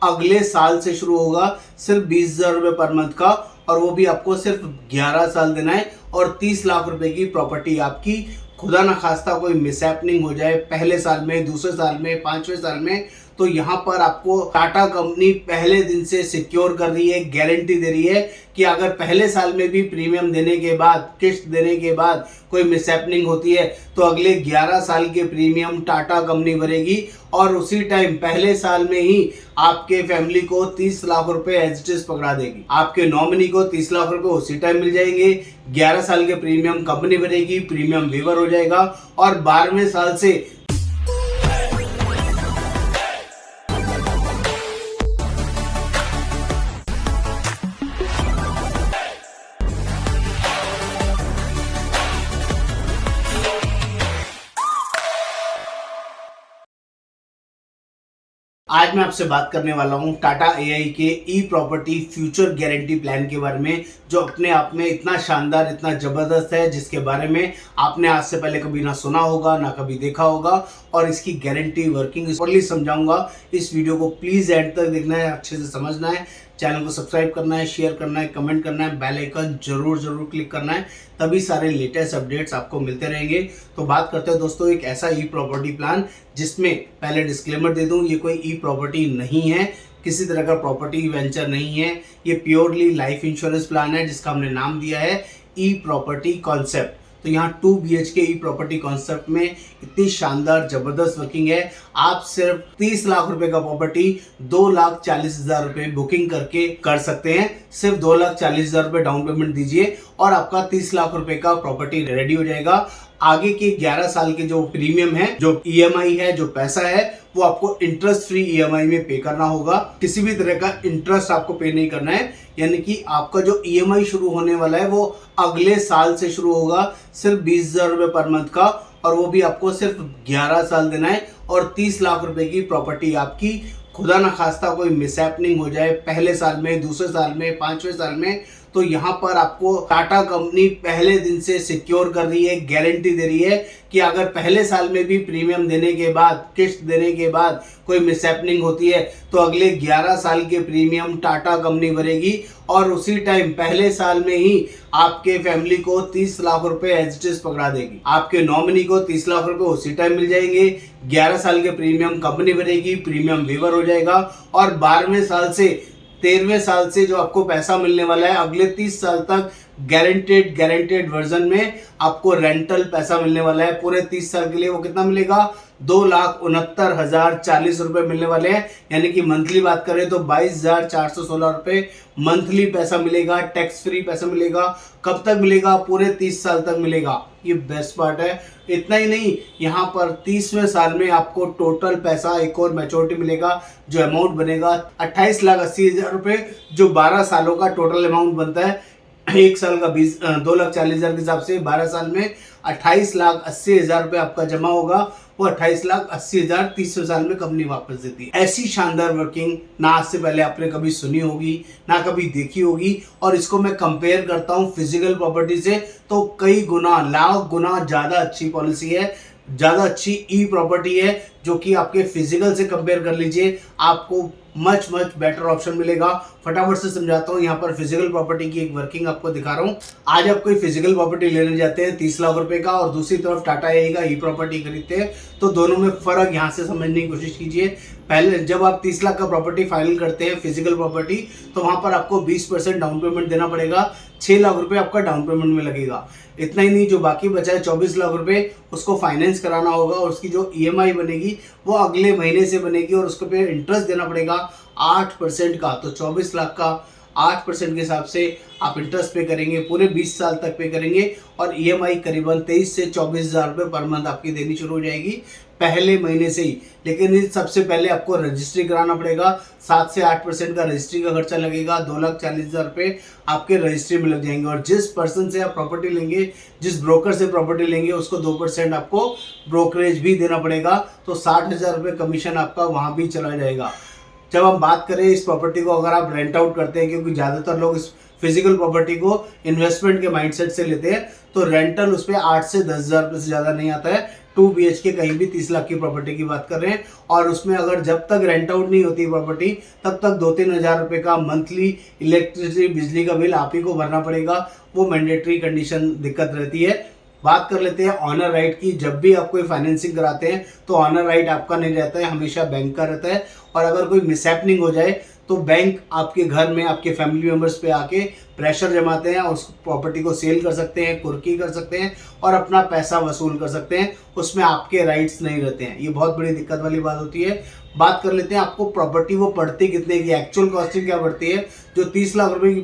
अगले साल से शुरू होगा, सिर्फ 20,000 रुपये पर मंथ का, और वो भी आपको सिर्फ 11 साल देना है। और 30 लाख रुपए की प्रॉपर्टी आपकी, खुदा ना खास्ता कोई मिसहैपनिंग हो जाए पहले साल में, दूसरे साल में, 5वें साल में, तो यहाँ पर आपको टाटा कंपनी पहले दिन से सिक्योर कर रही है, गारंटी दे रही है कि अगर पहले साल में भी प्रीमियम देने के बाद, किस्त देने के बाद कोई मिसहैपनिंग होती है तो अगले 11 साल के प्रीमियम टाटा कंपनी भरेगी। और उसी टाइम पहले साल में ही आपके फैमिली को 30 लाख रुपए एज इट इज पकड़ा देगी। आपके नॉमिनी को 30 लाख रुपए उसी टाइम मिल जाएंगे। 11 साल के प्रीमियम कंपनी भरेगी, प्रीमियम वेवर हो जाएगा। और 12वें साल से आज मैं आपसे बात करने वाला हूं टाटा एआई के ई प्रॉपर्टी फ्यूचर गारंटी प्लान के बारे में, जो अपने आप में इतना शानदार, इतना जबरदस्त है, जिसके बारे में आपने आज से पहले कभी ना सुना होगा, ना कभी देखा होगा। और इसकी गारंटी वर्किंग प्रॉपर्ली समझाऊंगा। इस वीडियो को प्लीज एंड तक देखना है, अच्छे से समझना है। चैनल को सब्सक्राइब करना है, शेयर करना है, कमेंट करना है, बेल आइकन जरूर क्लिक करना है, तभी सारे लेटेस्ट अपडेट्स आपको मिलते रहेंगे। तो बात करते हैं दोस्तों एक ऐसा ई प्रॉपर्टी प्लान जिसमें, पहले डिस्क्लेमर दे दूं, ये कोई ई प्रॉपर्टी नहीं है, किसी तरह का प्रॉपर्टी वेंचर नहीं है, ये प्योरली लाइफ इंश्योरेंस प्लान है जिसका हमने नाम दिया है ई प्रॉपर्टी कॉन्सेप्ट। तो यहाँ 2 BHK ई प्रॉपर्टी कॉन्सेप्ट में इतनी शानदार जबरदस्त वर्किंग है। आप सिर्फ 30 लाख रुपए का प्रॉपर्टी 2,40,000 रुपए बुकिंग करके कर सकते हैं। सिर्फ 2,40,000 रुपए डाउन पेमेंट दीजिए और आपका 30 लाख रुपए का प्रॉपर्टी रेडी हो जाएगा। आगे के 11 साल के जो प्रीमियम है, जो EMI है, जो पैसा है, वो आपको इंटरेस्ट फ्री EMI में पे करना होगा। किसी भी तरह का इंटरेस्ट आपको पे नहीं करना है, यानी कि आपका जो EMI शुरू होने वाला है वो अगले साल से शुरू होगा, सिर्फ 20,000 रुपये पर मंथ का, और वो भी आपको सिर्फ 11 साल देना है। और 30 लाख रुपए की प्रॉपर्टी आपकी, खुदा ना खास्ता कोई मिसहैपनिंग हो जाए पहले साल में, दूसरे साल में, 5वें साल में, तो यहाँ पर आपको टाटा कंपनी पहले दिन से सिक्योर कर रही है, गारंटी दे रही है कि अगर पहले साल में भी प्रीमियम देने के बाद, किस्त देने के बाद कोई मिसहैपनिंग होती है तो अगले 11 साल के प्रीमियम टाटा कंपनी भरेगी। और उसी टाइम पहले साल में ही आपके फैमिली को 30 लाख रुपए एज इट इज पकड़ा देगी। आपके नॉमिनी को 30 लाख रुपए उसी टाइम मिल जाएंगे। 11 साल के प्रीमियम कंपनी भरेगी, प्रीमियम वेवर हो जाएगा। और 12वें साल से 13वें साल से जो आपको पैसा मिलने वाला है, अगले 30 साल तक गारंटेड वर्जन में आपको रेंटल पैसा मिलने वाला है। पूरे 30 साल के लिए वो कितना मिलेगा? 2,69,040 रुपए मिलने वाले हैं। यानी कि मंथली बात करें तो 22,416 रुपए मंथली पैसा मिलेगा, टैक्स फ्री पैसा मिलेगा। कब तक मिलेगा? पूरे 30 साल तक मिलेगा। ये बेस्ट पार्ट है। इतना ही नहीं, यहाँ पर 30वें साल में आपको टोटल पैसा एक और मैच्योरिटी मिलेगा, जो अमाउंट बनेगा 28,80,000 रुपए, जो 12 सालों का टोटल अमाउंट बनता है। एक साल का 2,40,000 के हिसाब से 12 साल में 28,80,000 रुपए आपका जमा होगा। वो 28,80,000 30वें साल में कंपनी वापस देती है। ऐसी शानदार वर्किंग ना आज से पहले आपने कभी सुनी होगी, ना कभी देखी होगी। और इसको मैं कंपेयर करता हूँ फिजिकल प्रॉपर्टी से, तो कई गुना, लाख गुना ज्यादा अच्छी पॉलिसी है, ज्यादा अच्छी ई प्रॉपर्टी है, जो कि आपके फिजिकल से कंपेयर कर लीजिए, आपको मच बेटर ऑप्शन मिलेगा। फटाफट से समझाता हूँ। यहाँ पर फिजिकल प्रॉपर्टी की एक वर्किंग आपको दिखा रहा हूँ। आज आप कोई फिजिकल प्रॉपर्टी लेने जाते हैं 30 लाख रुपए का, और दूसरी तरफ टाटा एआई का ई प्रॉपर्टी खरीदते हैं, तो दोनों में फर्क यहाँ से समझने की कोशिश कीजिए। पहले जब आप 30 लाख का प्रॉपर्टी फाइनल करते हैं फिजिकल प्रॉपर्टी, तो वहां पर आपको 20% डाउन पेमेंट देना पड़ेगा। 6 लाख रुपए आपका डाउन पेमेंट में लगेगा। इतना ही नहीं, जो बाकी बचा है 24 लाख रुपए, उसको फाइनेंस कराना होगा, और उसकी जो EMI बनेगी वो अगले महीने से बनेगी, और उसको पे इंटरेस्ट देना पड़ेगा 8% का। तो 24 लाख का 8% के हिसाब से आप इंटरेस्ट पे करेंगे, पूरे 20 साल तक पे करेंगे। और EMI करीबन 23 से 24,000 रुपये पर मंथ आपकी देनी शुरू हो जाएगी पहले महीने से ही। लेकिन इस सबसे पहले आपको रजिस्ट्री कराना पड़ेगा। 7 से 8% का रजिस्ट्री का खर्चा लगेगा। 2,40,000 रुपये आपके रजिस्ट्री में लग जाएंगे। और जिस पर्सन से आप प्रॉपर्टी लेंगे, जिस ब्रोकर से प्रॉपर्टी लेंगे, उसको 2% आपको ब्रोकरेज भी देना पड़ेगा। तो 60,000 रुपये कमीशन आपका वहाँ भी चला जाएगा। जब हम बात करें इस प्रॉपर्टी को, अगर आप रेंट आउट करते हैं, क्योंकि ज़्यादातर लोग इस फिजिकल प्रॉपर्टी को इन्वेस्टमेंट के माइंडसेट से लेते हैं, तो रेंटल उस पर 8 से 10,000 रुपये से ज़्यादा नहीं आता है। 2 BHK कहीं भी 30 लाख की प्रॉपर्टी की बात कर रहे हैं, और उसमें अगर जब तक रेंट आउट नहीं होती प्रॉपर्टी तब तक 2-3 हज़ार रुपये का मंथली इलेक्ट्रिसिटी बिजली का बिल आप ही को भरना पड़ेगा। वो मैंडेटरी कंडीशन दिक्कत रहती है। बात कर लेते हैं ऑनर राइट की। जब भी आप कोई फाइनेंसिंग कराते हैं तो ऑनर राइट आपका नहीं रहता है, हमेशा बैंक का रहता है। और अगर कोई मिसहैपनिंग हो जाए तो बैंक आपके घर में आपके फैमिली मेंबर्स पे आके प्रेशर जमाते हैं और उस प्रॉपर्टी को सेल कर सकते हैं, कुर्की कर सकते हैं और अपना पैसा वसूल कर सकते हैं। उसमें आपके राइट्स नहीं रहते हैं। ये बहुत बड़ी दिक्कत वाली बात होती है। बात कर लेते हैं आपको प्रॉपर्टी वो पड़ती कितने की, एक्चुअल कॉस्टिंग क्या पड़ती है। जो 30 लाख रुपए की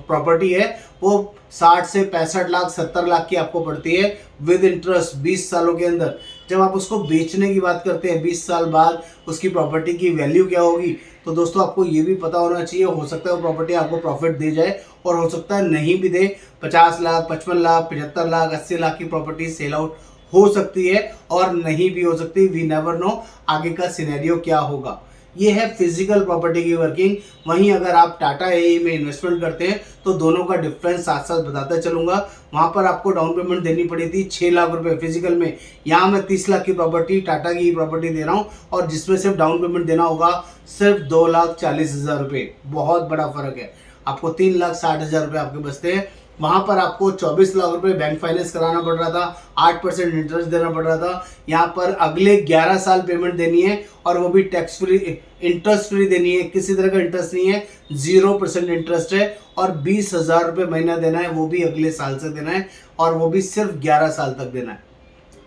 प्रॉपर्टी है वो 60 से 65 लाख 70 लाख की आपको पड़ती है विद इंटरेस्ट 20 सालों के अंदर। जब आप उसको बेचने की बात करते हैं 20 साल बाद उसकी प्रॉपर्टी की वैल्यू क्या होगी, तो दोस्तों आपको ये भी पता होना चाहिए। हो सकता है वो प्रॉपर्टी आपको प्रॉफिट दे जाए और हो सकता है नहीं भी दे। 50 लाख 55 लाख 75 लाख 80 लाख की प्रॉपर्टी सेल आउट हो सकती है और नहीं भी हो सकती। वी नेवर नो आगे का सिनेरियो क्या होगा। ये है फिजिकल प्रॉपर्टी की वर्किंग। वहीं अगर आप टाटा एआई में इन्वेस्टमेंट करते हैं तो दोनों का डिफरेंस साथ साथ बताता चलूंगा। वहां पर आपको डाउन पेमेंट देनी पड़ी थी 6 लाख रुपए फिजिकल में। यहाँ मैं 30 लाख की प्रॉपर्टी टाटा की प्रॉपर्टी दे रहा हूँ और जिसमें सिर्फ डाउन पेमेंट देना होगा सिर्फ 2,40,000 रुपये। बहुत बड़ा फर्क है। आपको 3,60,000 रुपये आपके बचते हैं। वहां पर आपको 24 लाख रुपए बैंक फाइनेंस कराना पड़ रहा था, 8% इंटरेस्ट देना पड़ रहा था। यहाँ पर अगले 11 साल पेमेंट देनी है और वो भी टैक्स फ्री, इंटरेस्ट फ्री देनी है। किसी तरह का इंटरेस्ट नहीं है, 0% इंटरेस्ट है और 20,000 रुपये महीना देना है, वो भी अगले साल से देना है और वो भी सिर्फ 11 साल तक देना है।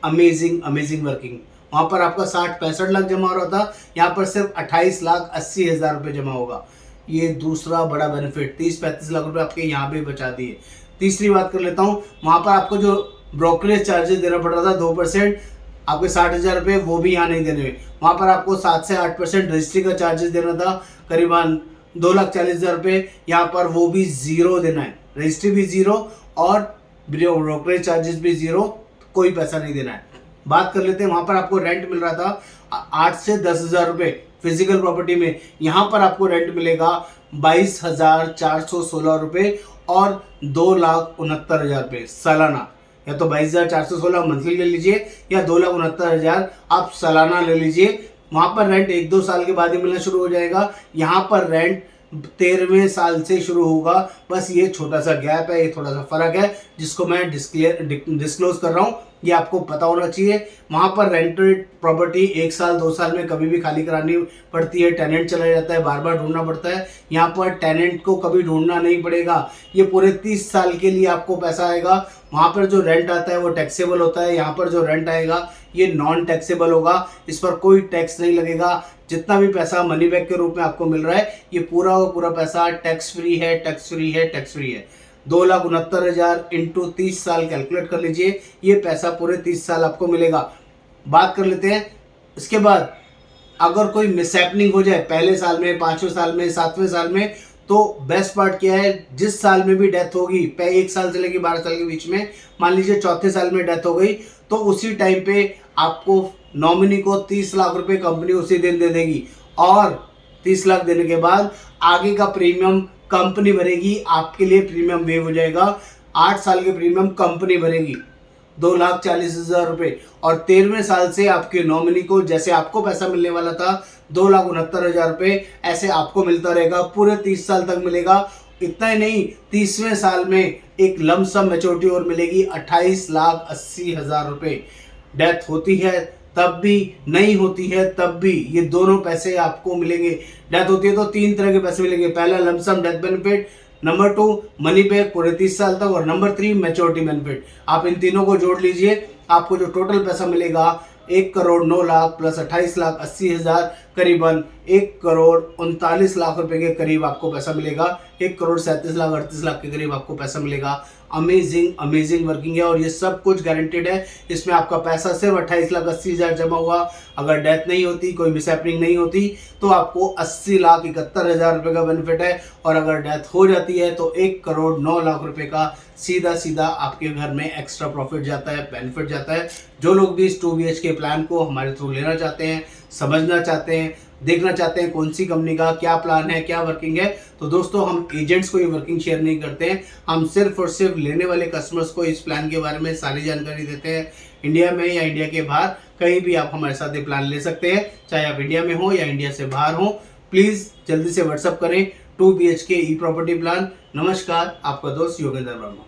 Amazing amazing working. वहां पर आपका 60-65 लाख जमा हो रहा था, यहाँ पर सिर्फ 28,80,000 रुपये जमा होगा। ये दूसरा बड़ा बेनिफिट, 30-35 लाख रुपए आपके यहाँ पे बचा दिए। तीसरी बात कर लेता हूँ, वहाँ पर आपको जो ब्रोकरेज चार्जेस देना पड़ रहा था 2%, आपके 60,000 रुपये, वो भी यहाँ नहीं देने हुए। वहाँ पर आपको 7 से 8% रजिस्ट्री का चार्जेस देना था, करीबन 2,40,000 रुपये। यहाँ पर वो भी जीरो देना है, रजिस्ट्री भी जीरो और ब्रोकरेज चार्जेस भी जीरो, कोई पैसा नहीं देना है। बात कर लेते हैं, वहाँ पर आपको रेंट मिल रहा था 8 से 10,000 रुपये फिजिकल प्रॉपर्टी में। यहाँ पर आपको रेंट मिलेगा 22,416 रुपये और 2,69,000 रुपये सालाना। या तो 22,416 मंथली ले लीजिए या 2,69,000 आप सालाना ले लीजिए। वहाँ पर रेंट 1-2 साल के बाद ही मिलना शुरू हो जाएगा। यहाँ पर रेंट 13वें साल से शुरू होगा। बस ये छोटा सा गैप है, ये थोड़ा सा फर्क है जिसको मैं डिस्क्लोज कर रहा हूँ, ये आपको पता होना चाहिए। वहाँ पर रेंटेड प्रॉपर्टी 1 साल 2 साल में कभी भी खाली करानी पड़ती है, टेनेंट चला जाता है, बार बार ढूंढना पड़ता है। यहाँ पर टेनेंट को कभी ढूंढना नहीं पड़ेगा, ये पूरे 30 साल के लिए आपको पैसा आएगा। वहाँ पर जो रेंट आता है वो टैक्सेबल होता है, यहाँ पर जो रेंट आएगा ये नॉन टैक्सेबल होगा, इस पर कोई टैक्स नहीं लगेगा। जितना भी पैसा मनी बैक के रूप में आपको मिल रहा है ये पूरा पूरा पैसा टैक्स फ्री है, टैक्स फ्री है, टैक्स फ्री है। 2,69,000 इंटू 30 साल कैलकुलेट कर लीजिए, ये पैसा पूरे 30 साल आपको मिलेगा। बात कर लेते हैं इसके बाद, अगर कोई मिसहैपनिंग हो जाए पहले साल में, 5वें साल में, 7वें साल में, तो बेस्ट पार्ट क्या है, जिस साल में भी डेथ होगी 1 साल से लेकर 12 साल के बीच में, मान लीजिए चौथे साल में डेथ हो गई, तो उसी टाइम पे आपको नॉमिनी को 30 लाख रुपए कंपनी उसी दिन दे देगी और 30 लाख देने के बाद आगे का प्रीमियम कंपनी भरेगी। आपके लिए प्रीमियम वेव हो जाएगा, 8 साल के प्रीमियम कंपनी भरेगी 2,40,000 रुपये और 13वें साल से आपके नॉमिनी को, जैसे आपको पैसा मिलने वाला था 2,69,000 रुपये, ऐसे आपको मिलता रहेगा, पूरे 30 साल तक मिलेगा। इतना ही नहीं, 30वें साल में एक लमसम मैच्योरिटी और मिलेगी 28,80,000 रुपये। डेथ होती है तब भी, नहीं होती है तब भी, ये दोनों पैसे आपको मिलेंगे। डेथ होती है तो 3 तरह के पैसे मिलेंगे, पहला lump sum death benefit, number 2 money back पूरे 30 साल तक और नंबर 3 मैच्योरिटी बेनिफिट। आप इन तीनों को जोड़ लीजिए, आपको जो टोटल पैसा मिलेगा 1,09,00,000 प्लस 28,80,000 करीबन 1,39,00,000 रुपए के करीब आपको पैसा मिलेगा। 1,37,38,00,000 के करीब आपको पैसा मिलेगा। अमेजिंग अमेजिंग वर्किंग है और ये सब कुछ गारंटेड है। इसमें आपका पैसा सिर्फ 28,80,000 जमा हुआ। अगर डेथ नहीं होती, कोई मिसहैपनिंग नहीं होती, तो आपको 80,71,000 रुपये का बेनिफिट है और अगर डेथ हो जाती है तो 1,09,00,000 रुपये का सीधा सीधा आपके घर में एक्स्ट्रा प्रॉफिट जाता है, बेनिफिट जाता है। जो लोग भी इस 2 BHK प्लान को हमारे थ्रू लेना चाहते हैं समझना चाहते हैं, देखना चाहते हैं कौन सी कंपनी का क्या प्लान है, क्या वर्किंग है, तो दोस्तों हम एजेंट्स को ये वर्किंग शेयर नहीं करते हैं। हम सिर्फ और सिर्फ लेने वाले कस्टमर्स को इस प्लान के बारे में सारी जानकारी देते हैं। इंडिया में या इंडिया के बाहर कहीं भी आप हमारे साथ ये प्लान ले सकते हैं, चाहे आप इंडिया में हो या इंडिया से बाहर हो। प्लीज़ जल्दी से व्हाट्सअप करें 2 BHK ई प्रॉपर्टी प्लान। नमस्कार, आपका दोस्त योगेंद्र वर्मा।